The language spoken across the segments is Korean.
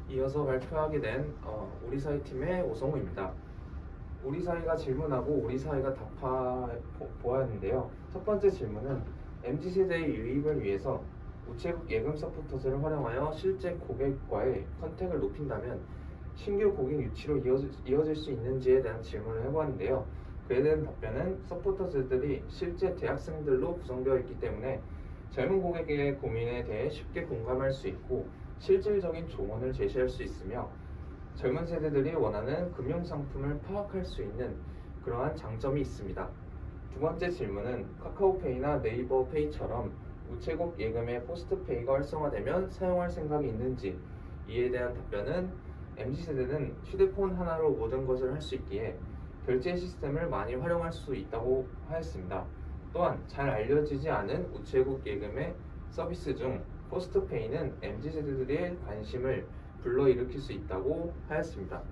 이어서 발표하게 된 우리 사회 팀의 오성우입니다. 우리 사회가 질문하고 우리 사회가 보았는데요. 첫 번째 질문은 MZ세대의 유입을 위해서 우체국 예금 서포터즈를 활용하여 실제 고객과의 컨택을 높인다면 신규 고객 유치로 이어질 수 있는지에 대한 질문을 해보았는데요. 그에 대한 답변은 서포터즈들이 실제 대학생들로 구성되어 있기 때문에 젊은 고객의 고민에 대해 쉽게 공감할 수 있고 실질적인 조언을 제시할 수 있으며 젊은 세대들이 원하는 금융상품을 파악할 수 있는 그러한 장점이 있습니다. 두 번째 질문은 카카오페이나 네이버페이처럼 우체국 예금의 포스트페이가 활성화되면 사용할 생각이 있는지, 이에 대한 답변은 MZ세대는 휴대폰 하나로 모든 것을 할 수 있기에 결제 시스템을 많이 활용할 수 있다고 하였습니다. 또한 잘 알려지지 않은 우체국 예금의 서비스 중 포스트페이는 MZ세대들의 관심을 불러일으킬 수 있다고 하였습니다.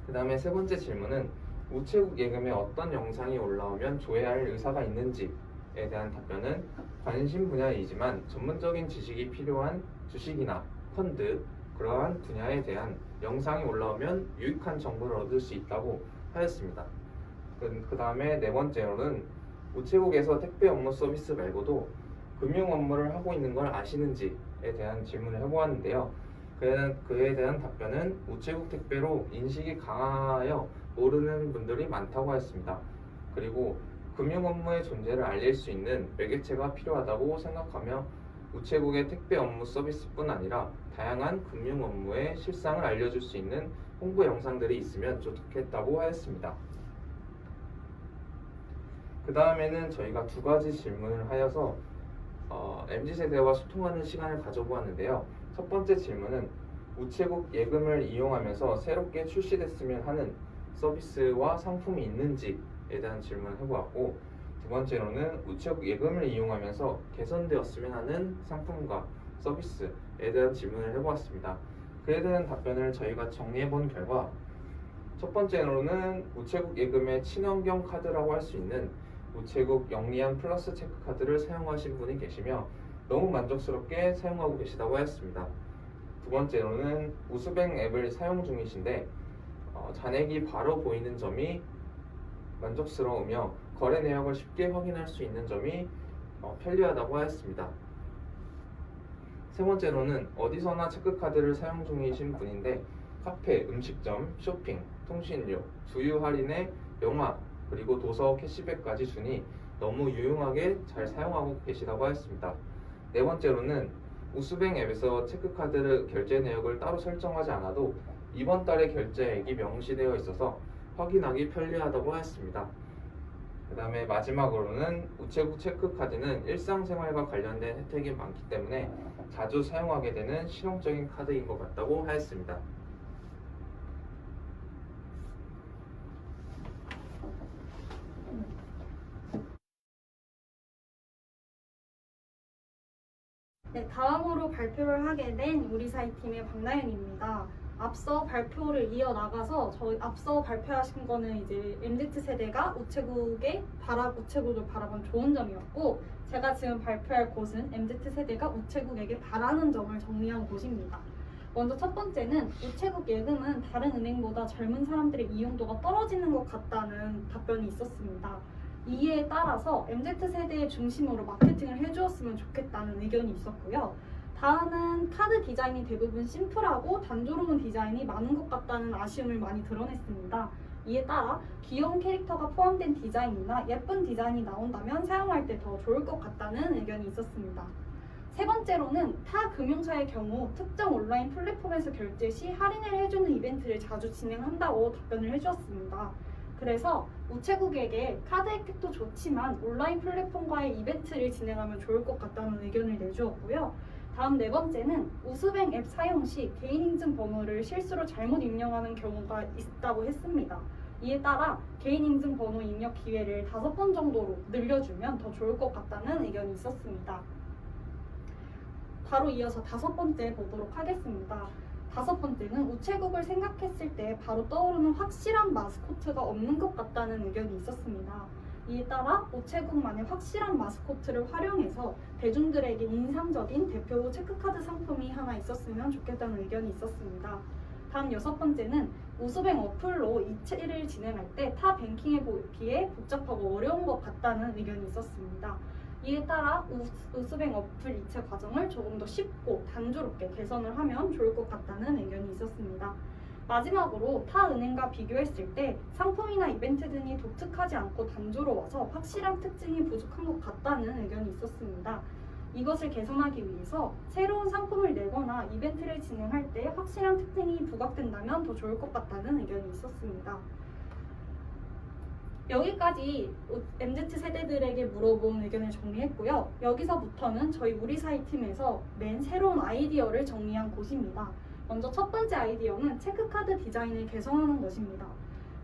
그 다음에 세 번째 질문은 우체국 예금에 어떤 영상이 올라오면 조회할 의사가 있는지에 대한 답변은 관심 분야이지만 전문적인 지식이 필요한 주식이나 펀드, 그러한 분야에 대한 영상이 올라오면 유익한 정보를 얻을 수 있다고 하였습니다. 그 다음에 네 번째로는 우체국에서 택배 업무 서비스 말고도 금융 업무를 하고 있는 걸 아시는지에 대한 질문을 해보았는데요. 그에 대한 답변은 우체국 택배로 인식이 강하여 모르는 분들이 많다고 하였습니다. 그리고 금융 업무의 존재를 알릴 수 있는 매개체가 필요하다고 생각하며 우체국의 택배 업무 서비스뿐 아니라 다양한 금융 업무의 실상을 알려줄 수 있는 홍보 영상들이 있으면 좋겠다고 하였습니다. 그 다음에는 저희가 두 가지 질문을 하여서 MZ세대와 소통하는 시간을 가져보았는데요. 첫 번째 질문은 우체국 예금을 이용하면서 새롭게 출시됐으면 하는 서비스와 상품이 있는지에 대한 질문을 해보았고, 두 번째로는 우체국 예금을 이용하면서 개선되었으면 하는 상품과 서비스에 대한 질문을 해보았습니다. 그에 대한 답변을 저희가 정리해본 결과, 첫 번째로는 우체국 예금의 친환경 카드라고 할 수 있는 우체국 영리한 플러스 체크 카드를 사용하신 분이 계시며 너무 만족스럽게 사용하고 계시다고 하였습니다. 두 번째로는 우수뱅 앱을 사용 중이신데 잔액이 바로 보이는 점이 만족스러우며 거래 내역을 쉽게 확인할 수 있는 점이 편리하다고 하였습니다. 세 번째로는 어디서나 체크카드를 사용 중이신 분인데 카페, 음식점, 쇼핑, 통신료, 주유 할인에 영화, 그리고 도서 캐시백까지 주니 너무 유용하게 잘 사용하고 계시다고 하였습니다. 네 번째로는 우수뱅 앱에서 체크카드 결제 내역을 따로 설정하지 않아도 이번 달의 결제액이 명시되어 있어서 확인하기 편리하다고 하였습니다. 그 다음에 마지막으로는 우체국 체크카드는 일상생활과 관련된 혜택이 많기 때문에 자주 사용하게 되는 실용적인 카드인 것 같다고 하였습니다. 네, 다음으로 발표를 하게 된 우리 사회 팀의 박나연입니다. 앞서 발표를 이어나가서 앞서 발표하신 거는 이제 MZ세대가 우체국을 바라본 좋은 점이었고, 제가 지금 발표할 곳은 MZ세대가 우체국에게 바라는 점을 정리한 곳입니다. 먼저 첫 번째는 우체국 예금은 다른 은행보다 젊은 사람들의 이용도가 떨어지는 것 같다는 답변이 있었습니다. 이에 따라서 MZ세대의 중심으로 마케팅을 해주었으면 좋겠다는 의견이 있었고요. 다음은 카드 디자인이 대부분 심플하고 단조로운 디자인이 많은 것 같다는 아쉬움을 많이 드러냈습니다. 이에 따라 귀여운 캐릭터가 포함된 디자인이나 예쁜 디자인이 나온다면 사용할 때 더 좋을 것 같다는 의견이 있었습니다. 세 번째로는 타 금융사의 경우 특정 온라인 플랫폼에서 결제 시 할인을 해주는 이벤트를 자주 진행한다고 답변을 해주었습니다. 그래서 우체국에게 카드 혜택도 좋지만 온라인 플랫폼과의 이벤트를 진행하면 좋을 것 같다는 의견을 내주었고요. 다음 네 번째는 우수뱅 앱 사용 시 개인인증 번호를 실수로 잘못 입력하는 경우가 있다고 했습니다. 이에 따라 개인인증 번호 입력 기회를 5번 정도로 늘려주면 더 좋을 것 같다는 의견이 있었습니다. 바로 이어서 다섯 번째 보도록 하겠습니다. 다섯 번째는 우체국을 생각했을 때 바로 떠오르는 확실한 마스코트가 없는 것 같다는 의견이 있었습니다. 이에 따라 우체국만의 확실한 마스코트를 활용해서 대중들에게 인상적인 대표 체크카드 상품이 하나 있었으면 좋겠다는 의견이 있었습니다. 다음 6번째는 우수뱅 어플로 이체를 진행할 때 타 뱅킹에 비해 복잡하고 어려운 것 같다는 의견이 있었습니다. 이에 따라 우수뱅 어플 이체 과정을 조금 더 쉽고 단조롭게 개선을 하면 좋을 것 같다는 의견이 있었습니다. 마지막으로 타 은행과 비교했을 때 상품이나 이벤트 등이 독특하지 않고 단조로워서 확실한 특징이 부족한 것 같다는 의견이 있었습니다. 이것을 개선하기 위해서 새로운 상품을 내거나 이벤트를 진행할 때 확실한 특징이 부각된다면 더 좋을 것 같다는 의견이 있었습니다. 여기까지 MZ세대들에게 물어본 의견을 정리했고요. 여기서부터는 저희 우리사이 팀에서 낸 새로운 아이디어를 정리한 곳입니다. 먼저 첫 번째 아이디어는 체크카드 디자인을 개선하는 것입니다.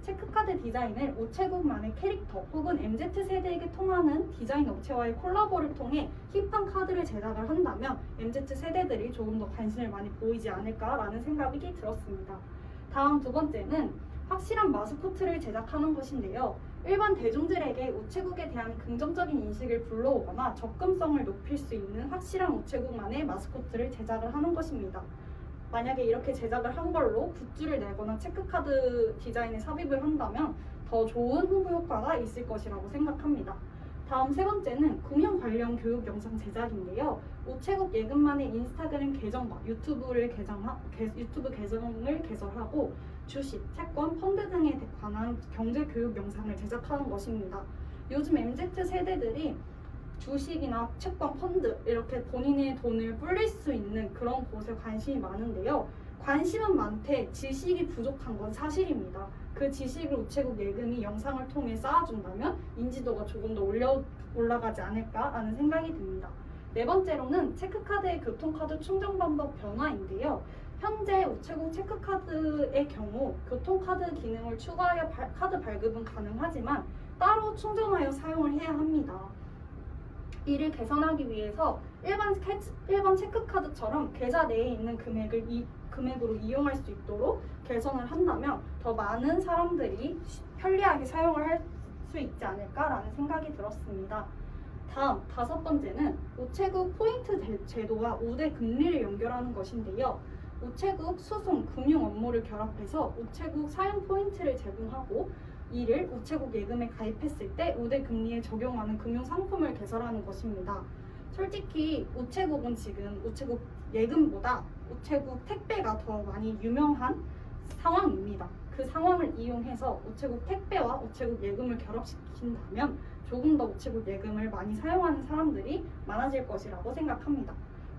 체크카드 디자인을 우체국만의 캐릭터 혹은 MZ세대에게 통하는 디자인 업체와의 콜라보를 통해 힙한 카드를 제작을 한다면 MZ세대들이 조금 더 관심을 많이 보이지 않을까라는 생각이 들었습니다. 다음 두 번째는 확실한 마스코트를 제작하는 것인데요. 일반 대중들에게 우체국에 대한 긍정적인 인식을 불러오거나 접근성을 높일 수 있는 확실한 우체국만의 마스코트를 제작을 하는 것입니다. 만약에 이렇게 제작을 한 걸로 굿즈를 내거나 체크카드 디자인에 삽입을 한다면 더 좋은 홍보 효과가 있을 것이라고 생각합니다. 다음 세 번째는 금융 관련 교육 영상 제작인데요. 우체국 예금만의 인스타그램 계정과 유튜브 계정을 개설하고 주식, 채권, 펀드 등에 관한 경제 교육 영상을 제작하는 것입니다. 요즘 MZ 세대들이 주식이나 채권, 펀드 이렇게 본인의 돈을 불릴 수 있는 그런 곳에 관심이 많은데요. 관심은 많되 지식이 부족한 건 사실입니다. 그 지식을 우체국 예금이 영상을 통해 쌓아준다면 인지도가 조금 더 올라가지 않을까라는 생각이 듭니다. 네 번째로는 체크카드의 교통카드 충전 방법 변화인데요. 현재 우체국 체크카드의 경우 교통카드 기능을 추가하여 카드 발급은 가능하지만 따로 충전하여 사용을 해야 합니다. 이를 개선하기 위해서 일반 체크카드처럼 계좌 내에 있는 금액으로 이용할 수 있도록 개선을 한다면 더 많은 사람들이 편리하게 사용을 할 수 있지 않을까라는 생각이 들었습니다. 다음 다섯 번째는 우체국 포인트 제도와 우대 금리를 연결하는 것인데요. 우체국 수송, 금융 업무를 결합해서 우체국 사용 포인트를 제공하고 이를 우체국 예금에 가입했을 때 우대 금리에 적용하는 금융 상품을 개설하는 것입니다. 솔직히 우체국은 지금 우체국 예금보다 우체국 택배가 더 많이 유명한 상황입니다. 그 상황을 이용해서 우체국 택배와 우체국 예금을 결합시킨다면 조금 더 우체국 예금을 많이 사용하는 사람들이 많아질 것이라고 생각합니다.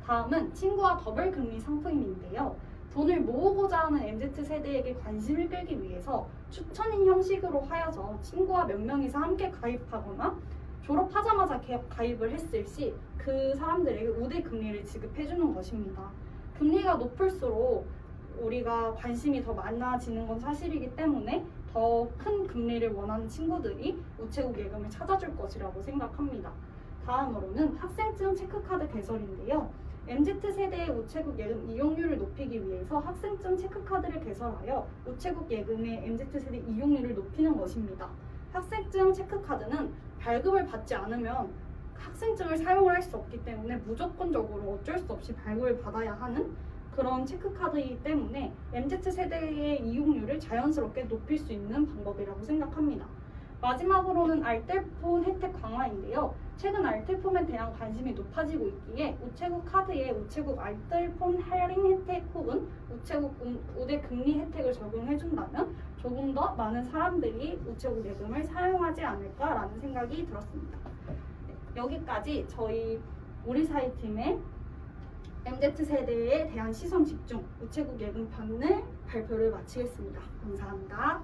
다음은 친구와 더블 금리 상품인데요. 돈을 모으고자 하는 MZ세대에게 관심을 끌기 위해서 추천인 형식으로 하여서 친구와 몇 명이서 함께 가입하거나 졸업하자마자 가입을 했을 시 그 사람들에게 우대 금리를 지급해주는 것입니다. 금리가 높을수록 우리가 관심이 더 많아지는 건 사실이기 때문에 더 큰 금리를 원하는 친구들이 우체국 예금을 찾아줄 것이라고 생각합니다. 다음으로는 학생증 체크카드 개설인데요. MZ세대의 우체국 예금 이용률을 높이기 위해서 학생증 체크카드를 개설하여 우체국 예금의 MZ세대 이용률을 높이는 것입니다. 학생증 체크카드는 발급을 받지 않으면 학생증을 사용을 할 수 없기 때문에 무조건적으로 어쩔 수 없이 발급을 받아야 하는 그런 체크카드이기 때문에 MZ세대의 이용률을 자연스럽게 높일 수 있는 방법이라고 생각합니다. 마지막으로는 알뜰폰 혜택 강화인데요. 최근 알뜰폰에 대한 관심이 높아지고 있기에 우체국 카드에 우체국 알뜰폰 할인 혜택 혹은 우체국 우대 금리 혜택을 적용해준다면 조금 더 많은 사람들이 우체국 예금을 사용하지 않을까라는 생각이 들었습니다. 네, 여기까지 저희 우리사이 팀의 MZ세대에 대한 시선 집중 우체국 예금 편을 발표를 마치겠습니다. 감사합니다.